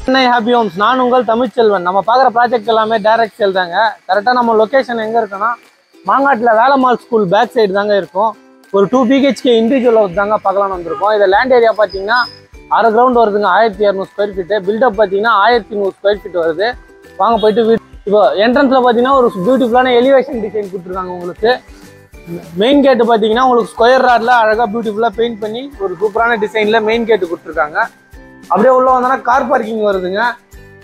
Chennai happy Holmes. நான் உங்கள் தமிழ்ச்செல்வன். நம்ம பார்க்குற ப்ராஜெக்ட் எல்லாமே டைரக்ட் சேல் தாங்க. கரெக்டாக நம்ம லொக்கேஷன் எங்கே இருக்குன்னா மாங்காட்டில் வேலம்மாள் ஸ்கூல் பேக் சைடு தாங்க இருக்கும். ஒரு 2 BHK இண்டிவிஜுவல் ஹவுஸ் தாங்க பார்க்கலான்னு வந்திருக்கோம். இதில் லேண்ட் ஏரியா பார்த்தீங்கன்னா 6 கிரவுண்ட் வருதுங்க. 1200 ஸ்கொயர் ஃபீட்டு. பில்டப் பார்த்தீங்கன்னா 1100 ஸ்கொயர் ஃபீட் வருது. வாங்க போயிட்டு இப்போ என்ட்ரன்ஸில் பார்த்தீங்கன்னா ஒரு பியூட்டிஃபுல்லான எலிவேஷன் டிசைன் கொடுத்துருக்காங்க. உங்களுக்கு மெயின் கேட்டு பார்த்தீங்கன்னா உங்களுக்கு ஸ்கொயர் ராடில் அழகாக பியூட்டிஃபுல்லாக பெயிண்ட் பண்ணி ஒரு சூப்பரான டிசைனில் மெயின் கேட்டு கொடுத்துருக்காங்க. அப்படியே உள்ள வந்தோன்னா கார் பார்க்கிங் வருதுங்க.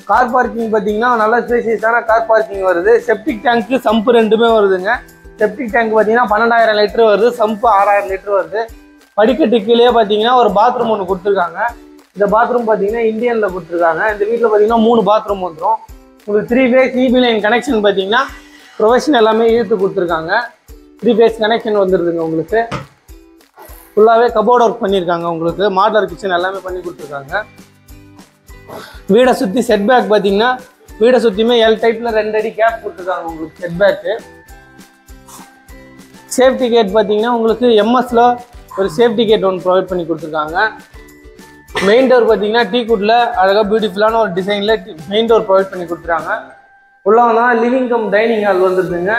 கார் பார்க்கிங் பார்த்தீங்கன்னா நல்ல ஸ்பேசியஸான கார் பார்க்கிங் வருது. செப்டிக் டேங்க்கு சம்பு ரெண்டுமே வருதுங்க. செப்டிக் டேங்க் பார்த்தீங்கன்னா 12,000 லிட்டர் வருது. சம்பு 6,000 லிட்டர் வருது. படிக்கட்டு கீழே பார்த்தீங்கன்னா ஒரு பாத்ரூம் ஒன்று கொடுத்துருக்காங்க. இந்த பாத்ரூம் பார்த்தீங்கன்னா இந்தியனில் கொடுத்துருக்காங்க. இந்த வீட்டில் பார்த்தீங்கன்னா 3 பாத்ரூம் வந்துடும். உங்களுக்கு 3 phase EB லைன் கனெக்ஷன் பார்த்தீங்கன்னா ப்ரொஃபஷன் எல்லாமே இழுத்து கொடுத்துருக்காங்க. 3 phase கனெக்ஷன் வந்துடுதுங்க. உங்களுக்கு ஃபுல்லாகவே கபோர்ட் ஒர்க் பண்ணியிருக்காங்க. உங்களுக்கு மாடலர் கிச்சன் எல்லாமே பண்ணி கொடுத்துருக்காங்க. வீடை சுற்றி செட் பேக் பார்த்தீங்கன்னா வீடை சுற்றியுமே L டைப்பில் 2 அடி கேப் கொடுத்துருக்காங்க. உங்களுக்கு செட் பேக்கு சேஃப்டி கேட் பார்த்தீங்கன்னா உங்களுக்கு எம்எஸ்ல ஒரு சேஃப்டி கேட் ஒன்று ப்ரொவைட் பண்ணி கொடுத்துருக்காங்க. மெயின் டோர் பார்த்தீங்கன்னா டீக்குட்டில் அழகாக பியூட்டிஃபுல்லான ஒரு டிசைனில் மெயின் டோர் ப்ரொவைட் பண்ணி கொடுத்துருக்காங்க. உள்ள வந்தால் லிவிங் கம் டைனிங் ஹால் வந்துருதுங்க.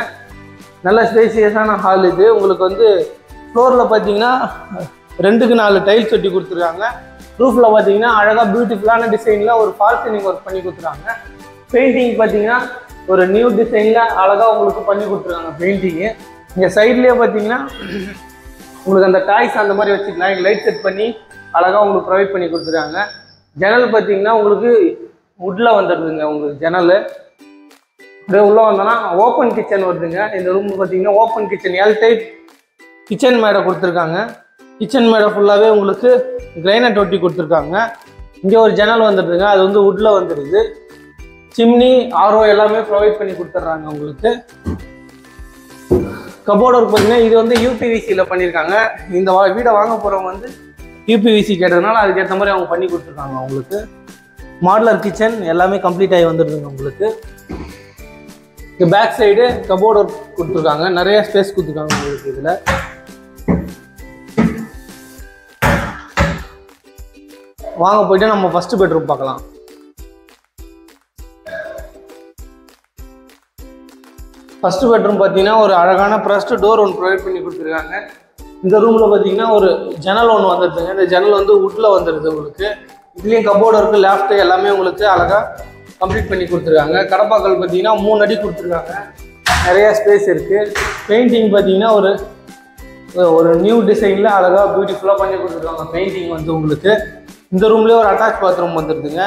நல்ல ஸ்பேசியஸான ஹால் இது. உங்களுக்கு வந்து ஃப்ளோரில் பார்த்தீங்கன்னா 2க்கு 4 டைல்ஸ் ஒட்டி கொடுத்துருக்காங்க. ரூஃபில் பார்த்தீங்கன்னா அழகாக பியூட்டிஃபுல்லான டிசைனில் ஒரு ஃபால் சீலிங் ஒர்க் பண்ணி கொடுத்துருக்காங்க. பெயிண்டிங் பார்த்தீங்கன்னா ஒரு நியூ டிசைனில் அழகாக உங்களுக்கு பண்ணி கொடுத்துருக்காங்க பெயிண்டிங்கு. இங்கே சைட்லேயே பார்த்தீங்கன்னா உங்களுக்கு அந்த டாய்ஸ் அந்த மாதிரி வச்சுக்கலாம். இங்கே லைட் செட் பண்ணி அழகாக உங்களுக்கு ப்ரொவைட் பண்ணி கொடுத்துருக்காங்க. ஜன்னல் பார்த்தீங்கன்னா உங்களுக்கு வுட்டில் வந்துடுதுங்க. உங்களுக்கு ஜன்னல் அப்படியே உள்ளே வந்தோன்னா ஓப்பன் கிச்சன் வருதுங்க. இந்த ரூம் பார்த்தீங்கன்னா open kitchen L type kitchen மேடை கொடுத்துருக்காங்க. கிச்சன் மேடை ஃபுல்லாகவே உங்களுக்கு கிரைனட் ஒட்டி கொடுத்துருக்காங்க. இங்கே ஒரு ஜன்னல் வந்துடுதுங்க. அது வந்து வுட்டில் வந்துடுது. சிம்னி RO எல்லாமே ப்ரொவைட் பண்ணி கொடுத்துட்றாங்க. உங்களுக்கு கபோர்டு ஒர்க் பார்த்தீங்கன்னா இது வந்து UPVCயில் பண்ணியிருக்காங்க. இந்த வீடை வாங்க போகிறவங்க வந்து UPVC கேட்டதுனால அதுக்கேற்ற மாதிரி அவங்க பண்ணி கொடுத்துருக்காங்க. உங்களுக்கு மாடலர் கிச்சன் எல்லாமே கம்ப்ளீட் ஆகி வந்துடுதுங்க. உங்களுக்கு இங்கே பேக் சைடு கபோர்டு ஒர்க் கொடுத்துருக்காங்க. நிறைய ஸ்பேஸ் கொடுத்துருக்காங்க உங்களுக்கு. இதில் வாங்க போயிட்டு நம்ம ஃபர்ஸ்ட் பெட்ரூம் பார்க்கலாம். ஃபர்ஸ்ட் பெட்ரூம் பார்த்தீங்கன்னா ஒரு அழகான ப்ரஸ்ட் டோர் ஒன்று ப்ரொவைட் பண்ணி கொடுத்துருக்காங்க. இந்த ரூமில் பார்த்தீங்கன்னா ஒரு ஜன்னல் ஒன்று வந்துடுதுங்க. இந்த ஜன்னல் வந்து வுட்டில் வந்துடுது. உங்களுக்கு இதுலேயும் கபோர்டு ஒர்க்கு லேஃப்ட் எல்லாமே உங்களுக்கு அழகாக கம்ப்ளீட் பண்ணி கொடுத்துருக்காங்க. கடப்பாக்கள் பார்த்தீங்கன்னா 3 அடி கொடுத்துருக்காங்க. நிறைய ஸ்பேஸ் இருக்குது. பெயிண்டிங் பார்த்தீங்கன்னா ஒரு நியூ டிசைனில் அழகாக பியூட்டிஃபுல்லாக பண்ணி கொடுத்துருக்காங்க. பெயிண்டிங் வந்து உங்களுக்கு இந்த ரூம்லேயே ஒரு அட்டாச் பாத்ரூம் வந்துடுதுங்க.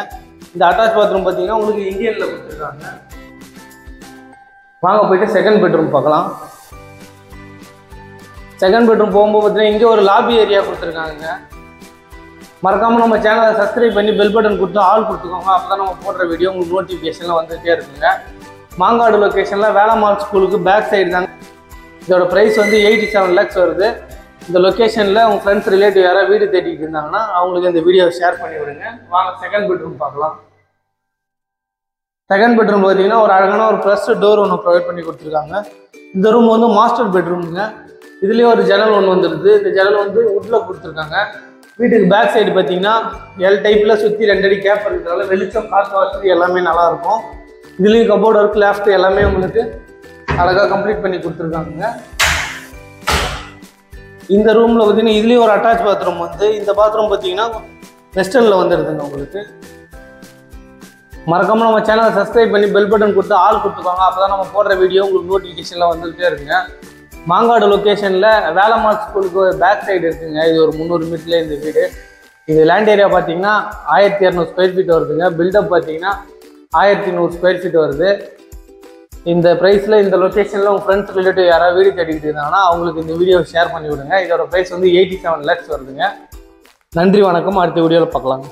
இந்த அட்டாச் பாத்ரூம் பார்த்தீங்கன்னா உங்களுக்கு இந்தியனில் கொடுத்துருக்காங்க. வாங்க போயிட்டு செகண்ட் பெட்ரூம் பார்க்கலாம். செகண்ட் பெட்ரூம் போகும்போது பார்த்தீங்கன்னா இங்கே ஒரு லாபி ஏரியா கொடுத்துருக்காங்க. மறக்காமல் நம்ம சேனலை சப்ஸ்கிரைப் பண்ணி பெல் பட்டன் கொடுத்து ஆல் கொடுத்துக்கோங்க. அப்போ தான் நம்ம போடுற வீடியோ உங்களுக்கு நோட்டிஃபிகேஷனில் வந்துகிட்டே இருக்குங்க. மாங்காடு லொக்கேஷனில் வேலம்மாள் ஸ்கூலுக்கு பேக் சைடு தாங்க. இதோட ப்ரைஸ் வந்து 87 lakhs வருது. இந்த லொக்கேஷனில் உங்கள் ஃப்ரெண்ட்ஸ் ரிலேட்டிவ் யாராவது வீடு தேடிட்டு இருந்தாங்கன்னா அவங்களுக்கு இந்த வீடியோவை ஷேர் பண்ணி விடுங்க. வாங்க செகண்ட் பெட்ரூம் பார்க்கலாம். செகண்ட் பெட்ரூம் பார்த்தீங்கன்னா ஒரு அழகான ஒரு ப்ரெஸ் டோர் ஒன்று ப்ரொவைட் பண்ணி கொடுத்துருக்காங்க. இந்த ரூம் வந்து மாஸ்டர் பெட்ரூமுங்க. இதுலேயே ஒரு ஜன்னல் ஒன்று வந்துடுது. இந்த ஜன்னல் வந்து வுட்டில் கொடுத்துருக்காங்க. வீட்டுக்கு பேக் சைடு பார்த்தீங்கன்னா L டைப்பில் சுற்றி 2 அடி கேப் இருக்கிறதால வெளிச்சம் காற்று வசதி எல்லாமே நல்லாயிருக்கும். இதுலேயும் கபோர்டு ஒர்க் லேஃப்ட் எல்லாமே உங்களுக்கு அழகாக கம்ப்ளீட் பண்ணி கொடுத்துருக்காங்க. இந்த ரூமில் பார்த்தீங்கன்னா இதுலேயும் ஒரு அட்டாச் பாத்ரூம் வந்து இந்த பாத்ரூம் பார்த்தீங்கன்னா வெஸ்டர்னில் வந்துடுதுங்க. உங்களுக்கு மறக்காமல் நம்ம சேனலை சப்ஸ்கிரைப் பண்ணி பெல் பட்டன் கொடுத்து ஆல் கொடுத்துக்கோங்க. அப்போ தான் நம்ம போடுற வீடியோ உங்களுக்கு நோட்டிஃபிகேஷனில் வந்துகிட்டே இருக்குங்க. மாங்காடு லொக்கேஷனில் வேலம்மாள் ஸ்கூலுக்கு பேக் சைடு இருக்குங்க. இது ஒரு 300 மீட்டர்லேயே இந்த வீடு. இது லேண்ட் ஏரியா பார்த்தீங்கன்னா 1200 ஸ்கொயர் ஃபீட் வருதுங்க. பில்டப் பார்த்தீங்கன்னா 1100 ஸ்கொயர் ஃபீட் வருது. இந்த ப்ரைஸில் இந்த லொக்கேஷனில் உங்கள் ஃப்ரெண்ட்ஸ் ரிலேட்டிவ் யாராவது வீடு தேடிக்கிட்டு இருந்தாங்கன்னா அவங்களுக்கு இந்த வீடியோவை ஷேர் பண்ணி விடுங்க. இதோட ப்ரைஸ் வந்து 87 lakhs வருதுங்க. நன்றி, வணக்கம். அடுத்த வீடியோவில் பார்க்கலாங்க.